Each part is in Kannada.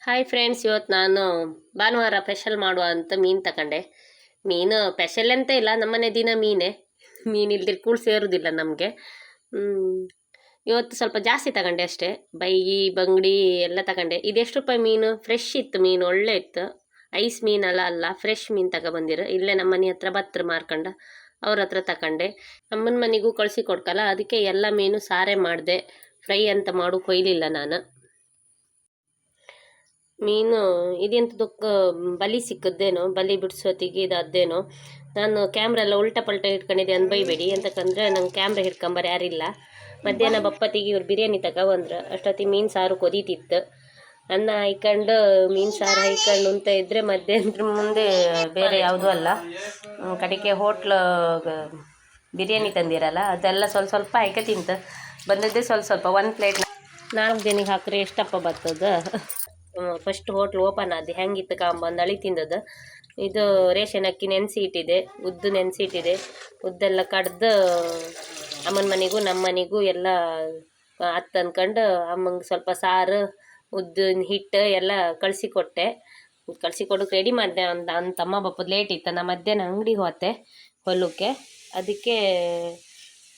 ಹಾಯ್ ಫ್ರೆಂಡ್ಸ್, ಇವತ್ತು ನಾನು ಭಾನುವಾರ ಸ್ಪೆಷಲ್ ಮಾಡುವ ಅಂತ ಮೀನು ತಗೊಂಡೆ. ಮೀನು ಸ್ಪೆಷಲ್ ಅಂತ ಇಲ್ಲ, ನಮ್ಮನೆ ದಿನ ಮೀನು ಇಲ್ದಿರ ಕೂಳು ಸೇರೋದಿಲ್ಲ ನಮಗೆ. ಇವತ್ತು ಸ್ವಲ್ಪ ಜಾಸ್ತಿ ತಗೊಂಡೆ ಅಷ್ಟೇ. ಬೈಗಿ ಬಂಗಡಿ ಎಲ್ಲ ತಗೊಂಡೆ. ಇದೆಷ್ಟು ರೂಪಾಯಿ ಮೀನು? ಫ್ರೆಶ್ ಇತ್ತು ಮೀನು, ಒಳ್ಳೆ ಇತ್ತು. ಐಸ್ ಮೀನಲ್ಲ ಅಲ್ಲ, ಫ್ರೆಶ್ ಮೀನು ತಗೊಬಂದಿರು. ಇಲ್ಲೇ ನಮ್ಮ ಮನೆ ಹತ್ರ ಬತ್ರ ಮಾರ್ಕಂಡ ಅವ್ರ ಹತ್ರ ತಗೊಂಡೆ. ಅಮ್ಮನ ಮನೆಗೂ ಕಳಿಸಿ ಕೊಡ್ಕಲ್ಲ, ಅದಕ್ಕೆ ಎಲ್ಲ ಮೀನು ಸಾರೆ ಮಾಡಿದೆ. ಫ್ರೈ ಅಂತ ಮಾಡು ಕೊಯ್ಲಿಲ್ಲ ನಾನು. ಮೀನು ಇದೆಂತದಕ್ಕ ಬಲಿ ಸಿಕ್ಕದ್ದೇನೋ, ಬಲಿ ಬಿಡಿಸೋತಿಗೆ ಇದಾದ್ದೇನೋ. ನಾನು ಕ್ಯಾಮ್ರಾ ಎಲ್ಲ ಉಲ್ಟಾ ಪಲ್ಟಾ ಇಟ್ಕೊಂಡಿದ್ದೆ ಅಂತ ಬೈಬೇಡಿ, ಅಂತಕಂದ್ರೆ ನಂಗೆ ಕ್ಯಾಮ್ರಾ ಹಿಡ್ಕೊಂಬರು ಯಾರಿಲ್ಲ. ಮಧ್ಯಾಹ್ನ ಬಪ್ಪತ್ತಿಗೆ ಇವ್ರು ಬಿರಿಯಾನಿ ತಗೊಬಂದ್ರು. ಅಷ್ಟೊತ್ತಿಗೆ ಮೀನು ಸಾರು ಕೊದೀತಿತ್ತು. ಅನ್ನ ಹಾಯ್ಕೊಂಡು ಮೀನು ಸಾರು ಹಾಯ್ಕೊಂಡು ಅಂತ ಇದ್ದರೆ ಮಧ್ಯಾಹ್ನದ ಮುಂದೆ ಬೇರೆ ಯಾವುದೂ ಅಲ್ಲ. ಕಡೆಗೆ ಹೋಟ್ಲು ಬಿರಿಯಾನಿ ತಂದಿರಲ್ಲ, ಅದೆಲ್ಲ ಸ್ವಲ್ಪ ಸ್ವಲ್ಪ ಹಾಯ್ಕೆ ತಿಂತು. ಬಂದದ್ದೇ ಸ್ವಲ್ಪ ಸ್ವಲ್ಪ. ಒಂದು ಪ್ಲೇಟ್ 4 ಜನಕ್ಕೆ ಹಾಕ್ರೆ ಎಷ್ಟಪ್ಪ ಬರ್ತದ? ಫಸ್ಟ್ ಹೋಟ್ಲ್ ಓಪನ್ ಆದ ಹೆಂಗಿತ್ತು ಕಾಂಬಂದು ಅಳಿ ತಿಂದದ್ದು. ಇದು ರೇಷನ್ ಅಕ್ಕಿ ನೆನೆಸಿ ಇಟ್ಟಿದೆ, ಉದ್ದು ನೆನೆಸಿ ಇಟ್ಟಿದೆ. ಉದ್ದೆಲ್ಲ ಕಡ್ದು ಅಮ್ಮನ ಮನೆಗೂ ನಮ್ಮ ಮನೆಗೂ ಎಲ್ಲ ಹತ್ತು ಅಂದ್ಕೊಂಡು ಅಮ್ಮಂಗೆ ಸ್ವಲ್ಪ ಸಾರು ಉದ್ದಿನ ಹಿಟ್ಟು ಎಲ್ಲ ಕಳಿಸಿಕೊಟ್ಟೆ. ಕಳಿಸಿಕೊಡೋಕೆ ರೆಡಿ ಮಾಡಿದೆ. ನನ್ನ ತಮ್ಮ ಬಪ್ಪದು ಲೇಟ್ ಇತ್ತು. ನಾ ಮಧ್ಯಾಹ್ನ ಅಂಗಡಿಗೆ ಹೋದೆ ಹೊಲಕ್ಕೆ, ಅದಕ್ಕೆ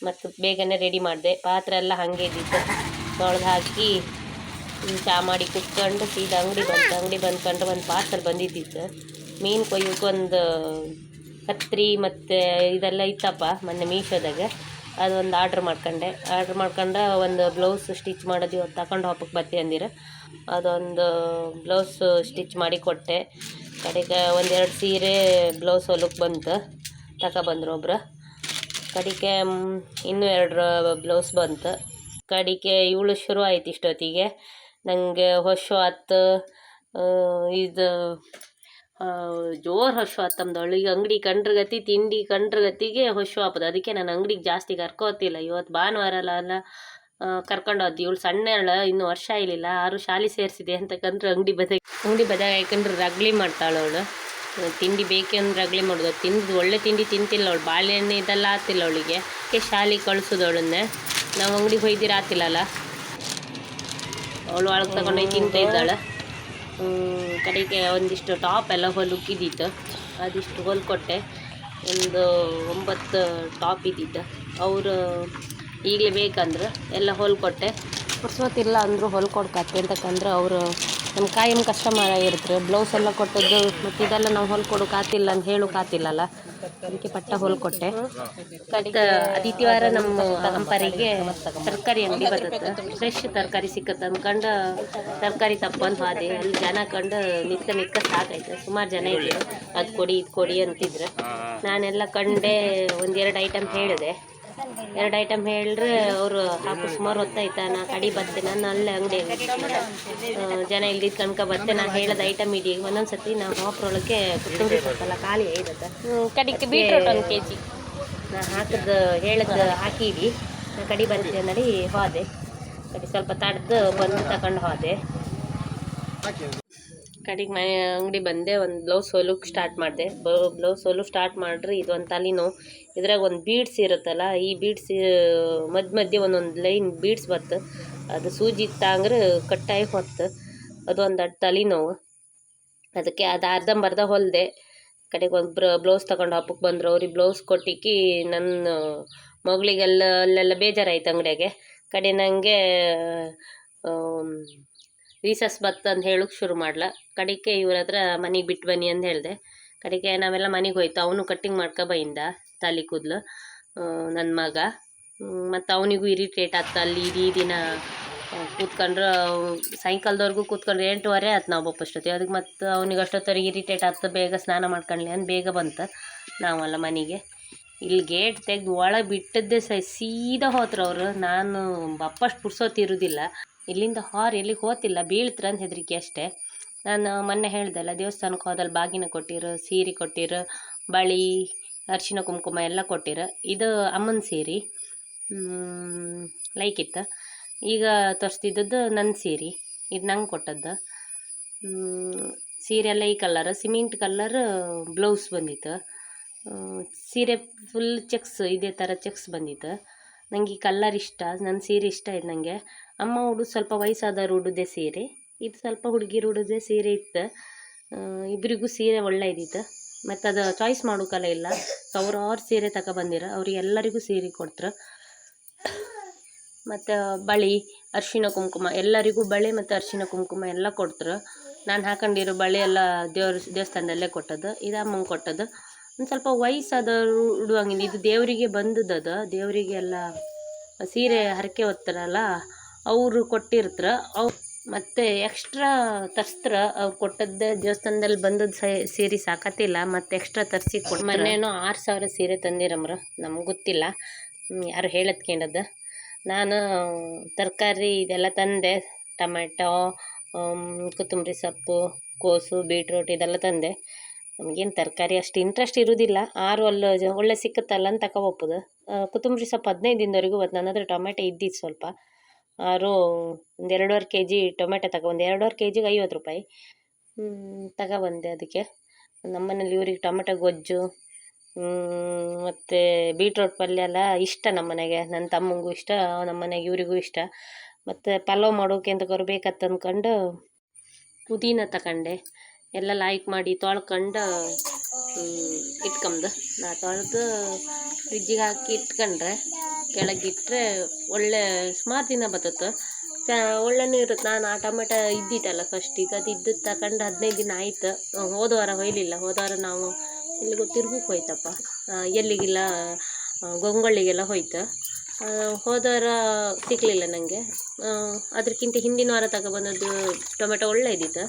ಮತ್ತು ಬೇಗನೆ ರೆಡಿ ಮಾಡಿದೆ. ಪಾತ್ರೆ ಎಲ್ಲ ಹಾಗೆ ಇದ್ದಿತ್ತು, ತೊಳೆದು ಹಾಕಿ ಚಹಾ ಮಾಡಿ ಕುತ್ಕೊಂಡು ಸೀದಾ ಅಂಗಡಿ ಬಂದ್ಕೊಂಡು ಒಂದು ಪಾರ್ಸಲ್ ಬಂದಿದ್ದಿತ್ತು. ಮೀನು ಕೊಯ್ಯೋಕೆ ಒಂದು ಕತ್ರಿ ಮತ್ತು ಇದೆಲ್ಲ ಇತ್ತಪ್ಪ ಮೊನ್ನೆ ಮೀಶೋದಾಗ. ಅದೊಂದು ಆರ್ಡ್ರ್ ಮಾಡ್ಕೊಂಡು ಒಂದು ಬ್ಲೌಸ್ ಸ್ಟಿಚ್ ಮಾಡೋದು ಇವತ್ತು ತಗೊಂಡು ಹೋಗಕ್ಕೆ ಬತ್ತೆ ಅಂದಿರ. ಅದೊಂದು ಬ್ಲೌಸ್ ಸ್ಟಿಚ್ ಮಾಡಿ ಕೊಟ್ಟೆ. ಕಡೆಗೆ 1-2 ಸೀರೆ ಬ್ಲೌಸ್ ಹೊಲಕ್ಕೆ ಬಂತು, ತಗೊಬಂದ್ರು ಒಬ್ರು. ಕಡೆಗೆ ಇನ್ನೂ 2 ಬ್ಲೌಸ್ ಬಂತು. ಕಡೆಗೆ ಇವಳು ಶುರು ಆಯ್ತು ಇಷ್ಟೊತ್ತಿಗೆ. ನನಗೆ ಹೊಶು ಆತು, ಇದು ಜೋರು ಹೊಶು ಆತಮ್ದವಳು. ಈಗ ಅಂಗಡಿ ಕಂಡ್ರಗತಿ ತಿಂಡಿ ಕಂಡ್ರಗತಿಗೆ ಹೊಶು ಆಪದ. ಅದಕ್ಕೆ ನಾನು ಅಂಗಡಿಗೆ ಜಾಸ್ತಿ ಕರ್ಕೋತಿಲ್ಲ. ಇವತ್ತು ಭಾನುವಾರ ಅಲ್ಲ ಕರ್ಕೊಂಡು ಹೋದ್ವಿ. ಇವಳು ಸಣ್ಣಳ, ಇನ್ನೂ ವರ್ಷ ಇರಲಿಲ್ಲ. 6 ಶಾಲೆ ಸೇರಿಸಿದೆ ಅಂತಕಂದ್ರೆ ಅಂಗಡಿ ಬದ ಯಾಕಂದ್ರೆ ರಗ್ಲಿ ಮಾಡ್ತಾಳವಳು. ತಿಂಡಿ ಬೇಕೆಂದ್ರೆ ರಗ್ಲಿ ಮಾಡೋದು. ತಿಂದು ಒಳ್ಳೆ ತಿಂಡಿ ತಿಂತಿಲ್ಲ ಅವಳು. ಬಾಳೆಹಣ್ಣು ಇದೆಲ್ಲ ಆತಿಲ್ಲ ಅವಳಿಗೆ. ಶಾಲೆಗೆ ಕಳಿಸೋದವಳನ್ನೇ. ನಾವು ಅಂಗಡಿಗೆ ಒಯ್ದಿರ ಆತಿಲ್ಲಲ್ಲ, ಅವಳು ಒಳಗೆ ತಗೊಂಡೋಗಿ ತಿಂತ ಇದ್ದಾಳೆ. ಕಡೆಗೆ ಒಂದಿಷ್ಟು ಟಾಪ್ ಎಲ್ಲ ಹೊಲಕ್ಕಿದ್ದಿತ್ತು, ಅದಿಷ್ಟು ಹೊಲ್ಕೊಟ್ಟೆ. ಒಂದು 9 ಟಾಪ್ ಇದ್ದಿತ್ತು. ಅವರು ಈಗಲೇ ಬೇಕಂದ್ರೆ ಎಲ್ಲ ಹೊಲ್ಕೊಟ್ಟೆ. ಪುರ್ಸೋತಿಲ್ಲ ಅಂದರು ಹೊಲ್ಕೊಡ್ಕತ್ತೆ ಅಂತಕಂದ್ರೆ ಅವರು ನಮ್ಮ ಕಾಯಂ ಕಸ್ಟಮರ್ ಆಗಿರ್ತಾರೆ. ಬ್ಲೌಸ್ ಎಲ್ಲ ಕೊಟ್ಟದ್ದು ಮತ್ತು ಇದೆಲ್ಲ ನಾವು ಹೊಲ್ಕೊಡೋಕೆ ಆತಿಲ್ಲ ಅಂತ ಹೇಳೋಕೆ ಆತಿಲ್ಲಲ್ಲ, ಅದಕ್ಕೆ ಪಟ್ಟ ಹೊಲ್ಕೊಟ್ಟೆ. ಕಡೆಗೆ ಆದಿತ್ಯವಾರ ನಮ್ಮ ಕಂಪರಿಗೆ ತರಕಾರಿ ಅಂಗಡಿ ಬರ್ತದೆ. ಫ್ರೆಶ್ ತರಕಾರಿ ಸಿಕ್ಕತ್ತೆ ಅಂದ್ಕೊಂಡು ತರಕಾರಿ ತಪ್ಪಂದು ಹೋದೆ. ಅಲ್ಲಿ ಜನ ಕಂಡು ನಿತ್ಕ ಸಾಕಾಯ್ತು. ಸುಮಾರು ಜನ ಇದ್ರು. ಅದು ಕೊಡಿ ಇದು ಕೊಡಿ ಅಂತಿದ್ರು. ನಾನೆಲ್ಲ ಕಂಡೆ 1-2 ಐಟಮ್ ಹೇಳಿದೆ. 2 ಐಟಮ್ ಹೇಳಿದ್ರೆ ಅವರು ಹಾಕು ಸುಮಾರು ಹೊತ್ತಾಯ್ತಾ. ನಾ ಕಡಿ ಬತ್ತೆ, ನಾನು ಅಲ್ಲೇ ಅಂಗಡಿಯಲ್ಲಿ ಜನ ಇಲ್ದಿದ್ದು ಕಣ್ಕ ಬತ್ತೆ. ನಾನು ಹೇಳಿದ ಐಟಮ್ ಇಡೀ ಒಂದೊಂದ್ಸತಿ ನಾವು ಹೋಪ್ರೊಳಗೆ ಕೊತ್ತಂಬರಿ ಸೊಪ್ಪೆಲ್ಲ ಖಾಲಿ ಐದತ್ತೆ. ಕಡಿಗೆ ಬೀಟ್ರೋಟ್ 1 kg ನಾ ಹಾಕಿದ್ದು ಹೇಳಿದ್ದು ಹಾಕಿಡಿ. ನಾ ಕಡಿ ಬಂದಿದ್ದೆ ನಡಿ ಹೋದೆ. ಕಡಿ ಸ್ವಲ್ಪ ತಡ್ದು ಬಂದು ತಗೊಂಡು ಹೋದೆ. ಕಡೆಗೆ ಮನೆ ಅಂಗಡಿ ಬಂದೆ. ಒಂದು ಬ್ಲೌಸ್ ಹೊಲಕ್ಕೆ ಸ್ಟಾರ್ಟ್ ಮಾಡಿದೆ. ಬ್ಲೌಸ್ ಹೊಲು ಸ್ಟಾರ್ಟ್ ಮಾಡ್ರಿ ಇದೊಂದು ತಲೆನೋವು. ಇದ್ರಾಗ ಒಂದು ಬೀಡ್ಸ್ ಇರುತ್ತಲ್ಲ, ಈ ಬೀಡ್ಸ್ ಮಧ್ಯೆ ಒಂದೊಂದು ಲೈನ್ ಬೀಡ್ಸ್ ಬತ್ತು. ಅದು ಸೂಜಿ ತಾಂಗ್ರೆ ಕಟ್ಟಾಗಿ ಹೊತ್ತು. ಅದೊಂದು ತಲೆನೋವು. ಅದಕ್ಕೆ ಅದು ಅರ್ಧಂಬರ್ಧ ಹೊಲಿದೆ. ಕಡೆಗೆ ಒಂದು ಬ್ಲೌಸ್ ತಗೊಂಡು ಹಬ್ಬಕ್ಕೆ ಬಂದರು. ಅವ್ರಿಗೆ ಬ್ಲೌಸ್ ಕೊಟ್ಟಿಕ್ಕಿ ನನ್ನ ಮಗಳಿಗೆಲ್ಲ ಅಲ್ಲೆಲ್ಲ ಬೇಜಾರಾಯ್ತು ಅಂಗಡಿಯಾಗೆ. ಕಡೆ ನನಗೆ ರೀಸಸ್ ಬತ್ತಂದು ಹೇಳೋಕೆ ಶುರು ಮಾಡ್ಲ. ಕಡೆಗೆ ಇವ್ರ ಹತ್ರ ಮನೆಗೆ ಬಿಟ್ಟು ಬನ್ನಿ ಅಂತ ಹೇಳಿದೆ. ಕಡೆಗೆ ನಾವೆಲ್ಲ ಮನೆಗೆ ಹೋಯ್ತು. ಅವನು ಕಟ್ಟಿಂಗ್ ಮಾಡ್ಕೊಬಂದ ತಲೆ ಕೂದಲು ನನ್ನ ಮಗ. ಮತ್ತು ಅವನಿಗೂ ಇರಿಟೇಟ್ ಆಗ್ತ. ಅಲ್ಲಿ ಇಡೀ ದಿನ ಕೂತ್ಕೊಂಡ್ರೆ ಸಾಯಂಕಾಲದವರೆಗೂ ಕೂತ್ಕೊಂಡ್ರೆ 8:15 ಆಯ್ತು ನಾವು ಬಪ್ಪಷ್ಟೊತ್ತಿಗೆ. ಅದಕ್ಕೆ ಮತ್ತು ಅವ್ನಿಗೆ ಅಷ್ಟೊತ್ತವರೆಗೆ ಇರಿಟೇಟ್ ಆಗ್ತದೆ. ಬೇಗ ಸ್ನಾನ ಮಾಡ್ಕೊಳ್ಳಿ ಅಂತ ಬೇಗ ಬಂತು. ನಾವಲ್ಲ ಮನೆಗೆ ಇಲ್ಲಿ ಗೇಟ್ ತೆಗೆದು ಒಳಗೆ ಬಿಟ್ಟದ್ದೇ ಸೀದಾ ಹೋದ್ರು ಅವರು. ನಾನು ಬಪ್ಪಷ್ಟು ಪುರ್ಸೋತಿರೋದಿಲ್ಲ. ಇಲ್ಲಿಂದ ಎಲ್ಲಿಗೆ ಹೋತಿಲ್ಲ, ಬೀಳ್ತ್ರ ಅಂತ ಹೆದರಿಕೆ ಅಷ್ಟೇ. ನಾನು ಮೊನ್ನೆ ಹೇಳ್ದಲ್ಲ, ದೇವಸ್ಥಾನಕ್ಕೆ ಹೋದಲ್ಲಿ ಬಾಗಿನ ಕೊಟ್ಟಿರು, ಸೀರೆ ಕೊಟ್ಟಿರು, ಬಳಿ, ಅರಿಶಿನ ಕುಂಕುಮ ಎಲ್ಲ ಕೊಟ್ಟಿರು. ಇದು ಅಮ್ಮನ ಸೀರೆ ಲೈಕ್ ಇತ್ತು. ಈಗ ತೋರಿಸ್ತಿದ್ದದ್ದು ನನ್ನ ಸೀರೆ, ಇದು ನಂಗೆ ಕೊಟ್ಟದ್ದು ಸೀರೆ ಎಲ್ಲ ಈ ಕಲರ್ ಸಿಮೆಂಟ್ ಕಲರ್ ಬ್ಲೌಸ್ ಬಂದಿತ್ತು. ಸೀರೆ ಫುಲ್ ಚೆಕ್ಸ್, ಇದೇ ಥರ ಚೆಕ್ಸ್ ಬಂದಿತ್ತು. ನನಗೆ ಈ ಕಲ್ಲರ್ ಇಷ್ಟ, ನನ್ನ ಸೀರೆ ಇಷ್ಟ ಆಯ್ತು ನನಗೆ. ಅಮ್ಮ ಉಡೋದು ಸ್ವಲ್ಪ ವಯಸ್ಸಾದವ್ರು ಉಡೋದೇ ಸೀರೆ. ಇದು ಸ್ವಲ್ಪ ಹುಡುಗಿರು ಉಡುಗೆ ಸೀರೆ ಇತ್ತು, ಇಬ್ಬರಿಗೂ ಸೀರೆ ಒಳ್ಳೆ ಇದ್ದಿತ್ತು. ಮತ್ತು ಅದು ಚಾಯ್ಸ್ ಮಾಡೋಕ್ಕಲ್ಲ ಇಲ್ಲ, ಸಾವಿರಾರು ಸೀರೆ ತಗೊಬಂದಿರ ಅವ್ರಿಗೆ ಎಲ್ಲರಿಗೂ ಸೀರೆ ಕೊಡ್ತಾರೆ. ಮತ್ತು ಬಳೆ, ಅರಿಶಿಣ ಕುಂಕುಮ, ಎಲ್ಲರಿಗೂ ಬಳೆ ಮತ್ತು ಅರಿಶಿಣ ಕುಂಕುಮ ಎಲ್ಲ ಕೊಡ್ತಾರೆ. ನಾನು ಹಾಕೊಂಡಿರೋ ಬಳೆ ಎಲ್ಲ ದೇವಸ್ಥಾನದಲ್ಲೇ ಕೊಟ್ಟದ್ದು, ಇದು ಅಮ್ಮಂಗೆ ಕೊಟ್ಟದ್ದು. ಒಂದು ಸ್ವಲ್ಪ ವಯಸ್ಸಾದವರು ಉಡುವಂಗಿಲ್ಲ, ಇದು ದೇವರಿಗೆ ಬಂದದ, ದೇವರಿಗೆಲ್ಲ ಸೀರೆ ಹರಕೆ ಹೊತ್ತಾರಲ್ಲ ಅವರು ಕೊಟ್ಟಿರ್ತಾರೆ. ಅವ್ರು ಮತ್ತು ಎಕ್ಸ್ಟ್ರಾ ತರಿಸ್ತಾರೆ, ಅವ್ರು ಕೊಟ್ಟದ್ದು ದೇವಸ್ಥಾನದಲ್ಲಿ ಬಂದದ್ದು ಸೀರೆ ಸಾಕತ್ತಿಲ್ಲ, ಮತ್ತು ಎಕ್ಸ್ಟ್ರಾ ತರಿಸಿ ಕೊಟ್ಟು ಮೊನ್ನೇನೋ 6,000 ಸೀರೆ ತಂದಿರಮ್ರ, ನಮ್ಗೆ ಗೊತ್ತಿಲ್ಲ, ಯಾರು ಹೇಳತ್ಕೊಂಡದ್ದು. ನಾನು ತರಕಾರಿ ಇದೆಲ್ಲ ತಂದೆ, ಟೊಮೆಟೊ, ಕೊತ್ತಂಬರಿ ಸೊಪ್ಪು, ಕೋಸು, ಬೀಟ್ರೂಟ್ ಇದೆಲ್ಲ ತಂದೆ. ನಮಗೇನು ತರಕಾರಿ ಅಷ್ಟು ಇಂಟ್ರೆಸ್ಟ್ ಇರೋದಿಲ್ಲ, ಒಳ್ಳೆ ಸಿಕ್ಕತ್ತಲ್ಲ ಅಂತ ತಗೊಬೋದು. ಕೊತ್ತಂಬರಿ ಸೊಪ್ಪು 15 ದಿನದವರೆಗೂ ಮತ್ತು ನನ್ನ ಹತ್ರ ಟೊಮೆಟೊ ಇದ್ದಿದ್ದು ಸ್ವಲ್ಪ, ಒಂದು 2.5 kg ಟೊಮೆಟೊ ತಗೊಬಂದೆ. 2.5 kgಗೆ 50 ರೂಪಾಯಿ ತಗೊಬಂದೆ. ಅದಕ್ಕೆ ನಮ್ಮನೇಲಿ ಇವ್ರಿಗೆ ಟೊಮೆಟೊ ಗೊಜ್ಜು ಮತ್ತು ಬೀಟ್ರೋಟ್ ಪಲ್ಯ ಎಲ್ಲ ಇಷ್ಟ ನಮ್ಮನೆಗೆ, ನನ್ನ ತಮ್ಮಂಗೂ ಇಷ್ಟ, ನಮ್ಮನೆಗೆ ಇವರಿಗೂ ಇಷ್ಟ. ಮತ್ತು ಪಲಾವ್ ಮಾಡೋಕೆ ಅಂತ ಬೇಕತ್ತ ಅಂದ್ಕೊಂಡು ಪುದೀನ ತಗೊಂಡೆ, ಎಲ್ಲ ಲೈಕ್ ಮಾಡಿ ತೊಳ್ಕೊಂಡು ಇಟ್ಕೊಂಬ. ನಾ ತೊಳೆದು ಫ್ರಿಜ್ಜಿಗೆ ಹಾಕಿ ಇಟ್ಕೊಂಡ್ರೆ, ಕೆಳಗಿಟ್ಟರೆ ಒಳ್ಳೆ ಸುಮಾರು ದಿನ ಬರ್ತದೆ, ಒಳ್ಳೆನೂ ಇರುತ್ತೆ. ನಾನು ಆ ಟೊಮೆಟೊ ಇದ್ದಿತ್ತಲ್ಲ ಫಸ್ಟಿಗೆ, ಅದು ಇದ್ದದ್ದು ತಗೊಂಡು 15 ದಿನ ಆಯ್ತು. ಹೋದ ವಾರ ಹೊಯ್ಲಿಲ್ಲ, ಹೋದ ವಾರ ನಾವು ಎಲ್ಲಿಗೋ ತಿರ್ಗಕ್ಕೆ ಹೋಯ್ತಪ್ಪ, ಎಲ್ಲಿಗಿಲ್ಲ ಗೊಂಗೊಳ್ಳಿಗೆಲ್ಲ ಹೋಯ್ತು. ಹೋದ ವಾರ ಸಿಗಲಿಲ್ಲ ನನಗೆ, ಅದಕ್ಕಿಂತ ಹಿಂದಿನ ವಾರ ತಗೊಬಂದದ್ದು ಟೊಮೆಟೊ ಒಳ್ಳೆ ಇದ್ದಿತ್ತು.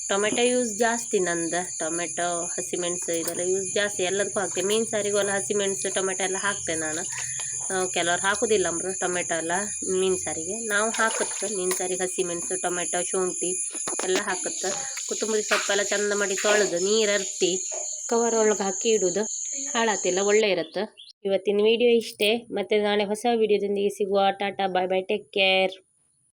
ಟೊಮೆಟೊ ಯೂಸ್ ಜಾಸ್ತಿ ನಂದು, ಟೊಮೆಟೊ ಹಸಿಮೆಣಸು ಇದೆಲ್ಲ ಯೂಸ್ ಜಾಸ್ತಿ, ಎಲ್ಲದಕ್ಕೂ ಹಾಕ್ತೇನೆ. ಮೀನು ಸಾರಿಗೂ ಎಲ್ಲ ಹಸಿಮೆಣಸು ಟೊಮೆಟೊ ಎಲ್ಲ ಹಾಕ್ತೇನೆ ನಾನು. ಕೆಲವ್ರು ಹಾಕೋದಿಲ್ಲ ಅಂಬರು ಟೊಮೆಟೊ ಎಲ್ಲ ಮೀನು ಸಾರಿಗೆ, ನಾವು ಹಾಕುತ್ತೆ ಮೀನು ಸಾರಿಗೆ ಹಸಿಮೆಣಸು, ಟೊಮೆಟೊ, ಶುಂಠಿ ಎಲ್ಲ ಹಾಕುತ್ತೆ. ಕೊತ್ತಂಬರಿ ಸೊಪ್ಪೆಲ್ಲ ಚೆಂದ ಮಾಡಿ ತೊಳೆದು ನೀರು ಅರ್ತಿ ಕವರ್ ಒಳಗೆ ಹಾಕಿ ಇಡೋದು, ಹಾಳಾತಿಲ್ಲ, ಒಳ್ಳೆ ಇರುತ್ತೆ. ಇವತ್ತಿನ ವಿಡಿಯೋ ಇಷ್ಟೇ, ಮತ್ತು ನಾಳೆ ಹೊಸ ವಿಡಿಯೋದೊಂದಿಗೆ ಸಿಗುವ. ಟಾಟಾ, ಬಾಯ್ ಬಾಯ್, ಟೇಕ್ ಕೇರ್.